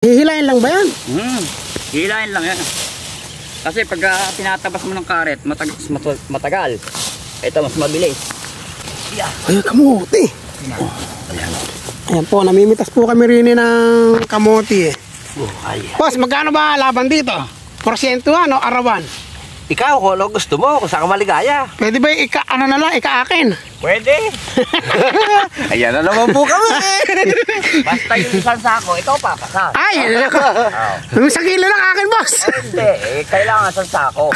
Hihilayin lang ba yan? Hihilayin lang yan. Kasi pag tinatabas mo ng karet, matagal. Ito, mas mabilis. Yeah. Ayan, kamote. Ayan po, namimitas po kami rin ng kamote. Boss, magkano ba laban dito? Porsyento o arawan? Ikaw, kung ano gusto mo, kung saan ka maligaya. Pwede ba ika-akin? Pwede. Ayan na naman po kami. Basta yung isang sako, ikaw papasal. Ay, isang kilo lang akin, boss. Hindi, kailangan isang sako.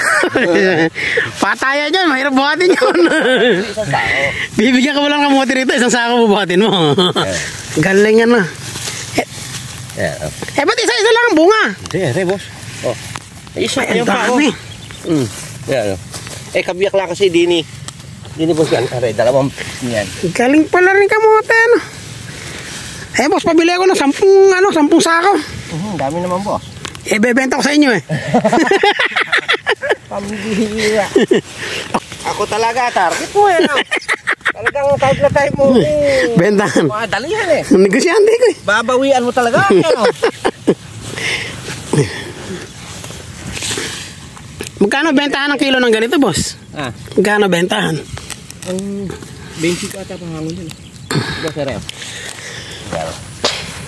Patayan dyan, mahirap buhatin yun. Isang sako. Bibigyan ka mo lang kamote rito, isang sako buhatin mo. Galing yan na. Ba't isa-isa lang ang bunga? Hindi, boss. Oh. Isa, ay, yung pa ako. Yan. Kabiyak lang kasi dini boss yan. Aray, dalawang yan. Galing pala rin kamote, ano. Boss, pabili ako ng 10 sako. Dami naman, boss. Bebenta ko sa inyo, Pambihira. Ako talaga, target mo yan. Talagang type na type mo. Bentahan. Dalihan Negosyante ko Babawian mo talaga. Magkano bentahan ng kilo ng ganito, boss? Magkano bentahan? Ang 20 ko ata pangangon dun. Boss, Areo.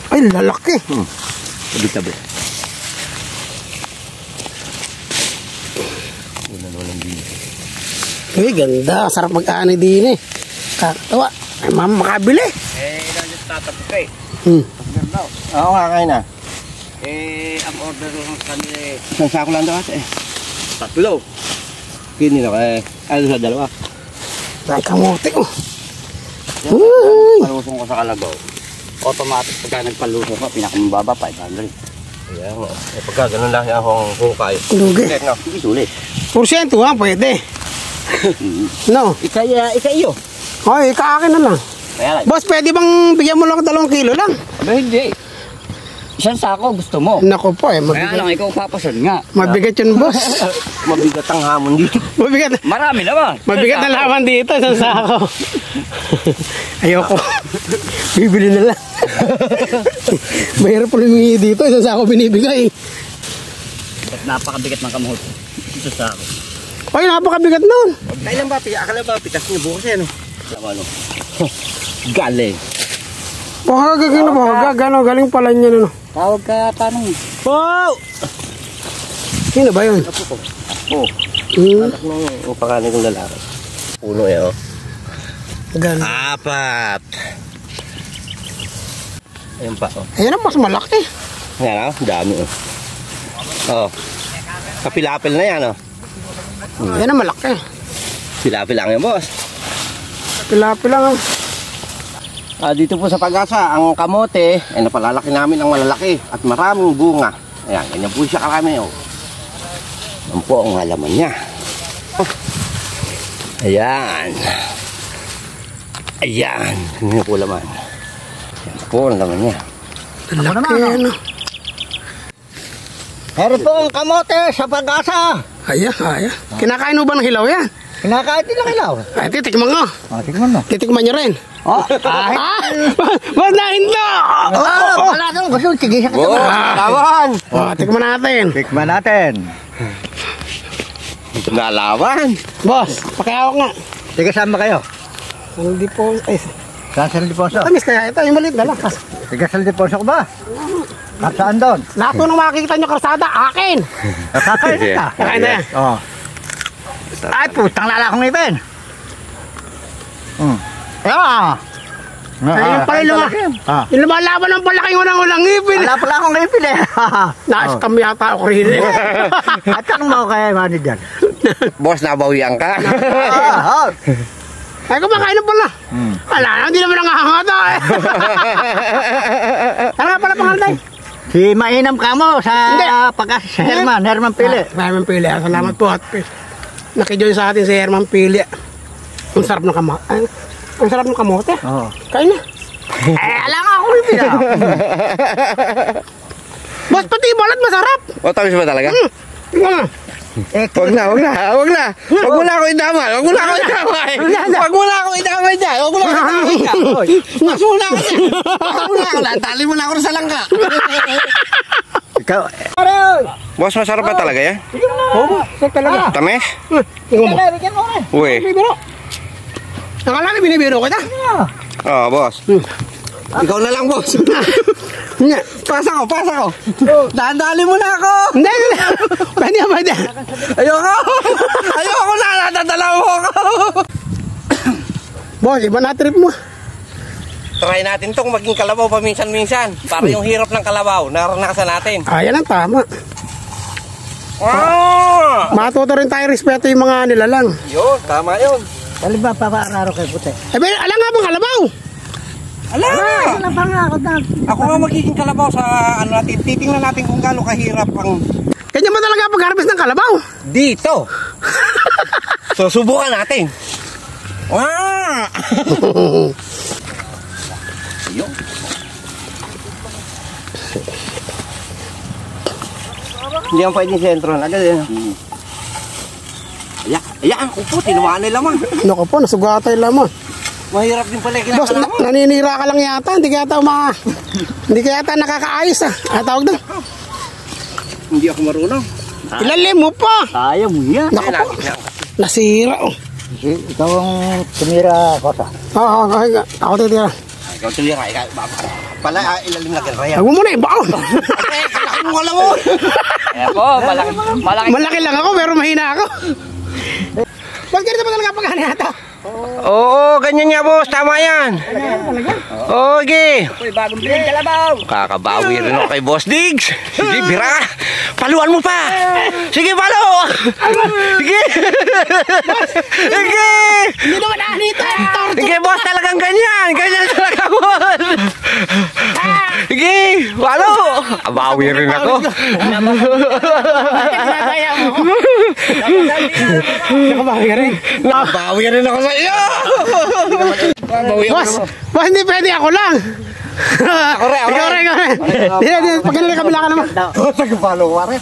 Ay, lalaki. Tabi-tabi. Uy, ganda. Sarap mag-ani din Kakatawa. Ay, mama, makabili. Ilan yung tatapos ka Oo nga, kain na. Ang order ng kanila isang sako lang daw ata Tatlo. Kini na ano sa dalawa? Ay, kamote, Palusong ko sa kalabaw. Automatic pagka nagpalusong ka, pinakamababa, 500. Ayan mo. Pagka ganun lang akong hukay. Lugi. Hindi sulit. Porsyento, pwede. No? Ika-iyo. Ay, ika-akin na lang. Boss, pwede bang bigyan mo lang 2 kilo lang? Aba, hindi. Isang sako gusto mo. Nako po, Kaya mabigat. lang, ikaw papasad nga. Mabigat yun, boss. Mabigat ang hamon dito. Mabigat. Marami naman. Mabigat na laban dito, isang sako. Ayoko. Bibili na lang. Mahirap po lumingi dito, isang sako binibigay. Ba't napakabigat ng kamote? Isang sako. Ay, napakabigat nun. Kailan ba? Akala ba? Pitas niyo bukas yan. Galing. Galing pala niya, no? Tawag ka tanong. Wow! Sino ba yun? Anak ng pangalan kong lalaki. Puno Galing. 4. Ayun pa, Ayan ang mas malaki. Yan, dami, Kapilapil na yan, Ayan ang malaki. Pilapil lang yan, boss. Pilapi lang. Dito po sa Pag-asa, ang kamote, napalalaki namin ang malalaki at maraming bunga. Ayan, ganyan po siya karami. Yan po ang halaman niya. Ayan. Ganyan po laman. Yan po ang laman niya. Laki, ano? Meron po ang kamote sa Pag-asa. Ayan. Kinakain mo ba ng hilaw yan? Kinakain din ang ilaw. Ay, titikman ko. Tikman mo. Titikman nyo rin. Ba't nahinda? Wala nang gusto. Sige siya ka. Lawan. Tikman natin. Tikman natin. Nalawan. Boss, pakihawak nga. Sige, saan ba kayo? Hindi po. Ay, Saan sa Liponso? tamis kaya ito. Yung maliit na lang. Sige, sa Liponso ko ba? Saan doon? Lahat po nang makikita nyo karsada, akin. Kakain ka. Kakain na yan. Ay, putang lala kong ipin. Ayun pala yung lumalaban ng palaking unang ngipin. Wala pala akong ipin Naastam yata ako rin. At anong mo kaya mani dyan? Boss, nabawian ka? Ay, kumakain na pala. Wala na, hindi naman nangahangata. Ano nga pala pangalan tayo? Si Mainam Kamo sa Pag-asa, si Herman Pili. Herman Pili, salamat po at nakijoin sa atin si Herman Pili. Ang sarap ng kamote. Ang sarap ng kamote. Kain na. Alam nga ako ipin Boss, pati balat masarap. Tamis ba talaga? Wag na. Wag mo na ako idamay. Wag mo na ako idamay dyan. Wag mo na ako idamay dyan. Mas mo na ako dyan. Wag mo na ako. Tali mo na ako sa langka. Ikaw. Boss, masarap ba talaga yan? Oo, sarap talaga. Tamis? Tingnan mo. Uy. Binibiro. Nakala na binibiro kita. Oo, boss. Ikaw na lang, boss. Hindi. Pasa ko. Dadali mo na ako. Hindi. Pwede. Ayoko na. Nadadala mo ako. Boss, iba na trip mo. Try natin tong maging kalabaw paminsan-minsan. Para yung hirap ng kalabaw, naranasan natin. Ayan ang tama. Matuto rin tayo respeto yung mga nilalang. Yun, tama yun. Dali ba papaararo kay puti? Alam nga bang kalabaw? Ala! Wala pa nga ako dahil. Ako nga magiging kalabaw sa ano natin. Titingnan natin kung gaano kahirap ang... Kanya mo talaga pag-harvest ng kalabaw. Dito. So, subukan natin. Yun. Hindi ang pwedeng sentro. Agad yan. Ayan, kupo, tinumaan nila man. Naku po, nasugata yung laman. Mahirap din pala yung Boss, kinakalaman. naninira ka lang yata. Hindi ka yata nakakaayos Tawag doon. Hindi ako marunong. Ilalim mo pa. Kaya mo yan. Naku po, nasira Ikaw ang tumira ko sa. Oo, ako titira. Ikaw tuloy ka. Pala, ilalim na kaya. Huwag mo muna ibaon. Kalaki mo alam mo. Kaya po, malaki. Malaki lang ako pero mahina ako. Ba't ganito ba talaga pag-ano yata? Oo, ganyan nga boss. Tama yan. Okay. Uy, bagong bilang kalabaw. Kakabawi rin ako kay Boss Diggs. Sige, bira. Paluan mo pa. Sige, palo. Sige. Sige. Hindi naman nahanita. Sige, boss. Talagang ganyan. Ganyan talaga, boss. Sige, palo. Kabawi rin ako. Nakabawi ka rin. Nakabawi rin ako sa iyo. Boss, hindi pwede ako lang. Ikaw rin. Pag ganun kabila ka naman. Nagpalo ka rin.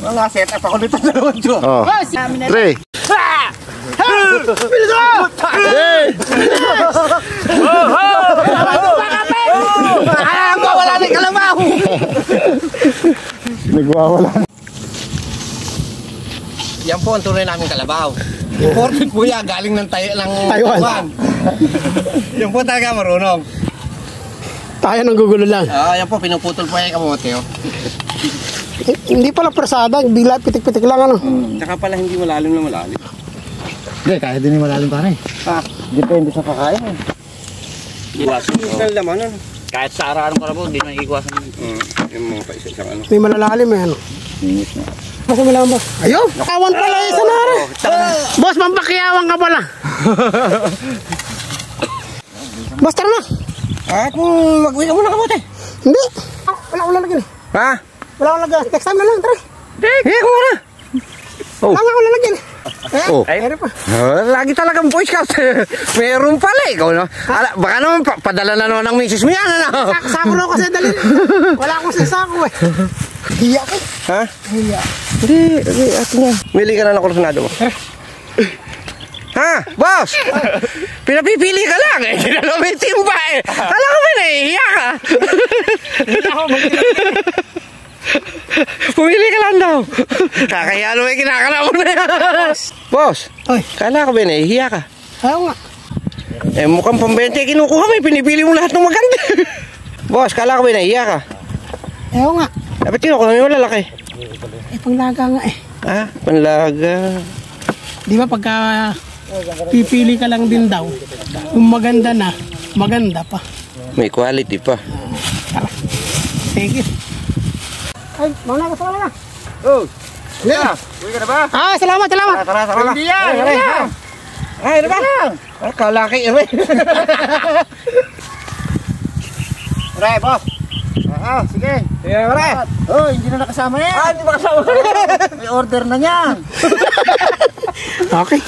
Wala, set up ako dito sa loob ko. Boss! 3. Bilis mo! Alam ko, wala na yung kalabaw. Nagwawala. Yan po ang tunay namin kalabaw. Imported po yan, galing ng Taiwan. Yan po talaga marunong. Tayo nang gugulo lang. Yan po, pinuputol po yung kamote. Hindi pala persada, bila pitik-pitik lang ano. Tsaka pala hindi malalim na malalim. Hindi, kaya din yung malalim pa rin. Depende sa kakain. Iwasan mo. Ang laman ano. Kahit sa araw ng kalabaw, hindi na iiwasan. Yung mga paisa-isang ano. May malalalim ano. Basta mo lang boss. Ayun, kawan pala yung sanara. Boss, mampakiyawan ka pala. Boss, tara na. Kung mag-uwi ka muna kamote. Hindi. Wala ko lalagyan. Ha? Wala ko lalagyan. Next time na lang, tara. Hindi, ko muna. Wala nga ko lalagyan. Ay, lagi talagang Boy Scout. Meron pala ikaw, no? Baka naman padala na naman ng misis mo yan, ano? Sako na kasi dali. Wala akong sasako Hiya ko. Ha? Hiya. Hindi, atin yan. Mili ka na ng kursunado mo. Ha? Boss! Pinapipili ka lang eh. Hindi na may timba eh. Kala ko ba nahihiya ka? Pumili ka lang daw. Kakahiya naman yung kinakala mo na yan. Boss! Oy. Kala ko ba nahihiya ka? Ayaw nga. Eh mukhang pambente kinukuha mo eh. Pinipili mo lahat ng maganda. Boss, kala ko ba nahihiya ka? Ayaw nga. Dapat kinukuha mo yung lalaki. Panglaga nga Ah, panlaga. Di ba pagka pipili ka lang din daw, yung maganda na, maganda pa. May quality pa. Sige. Ay, mauna ka sa na. Oh! Yeah! Uwi ka na ba? Salamat. Tara. Hindi yan! Ay, ano ba? Kalaki, ere. Ere, boss. Sige. Ere. Oh, hindi na nakasama yan. Hindi ba kasama? May order na niyan. Okay.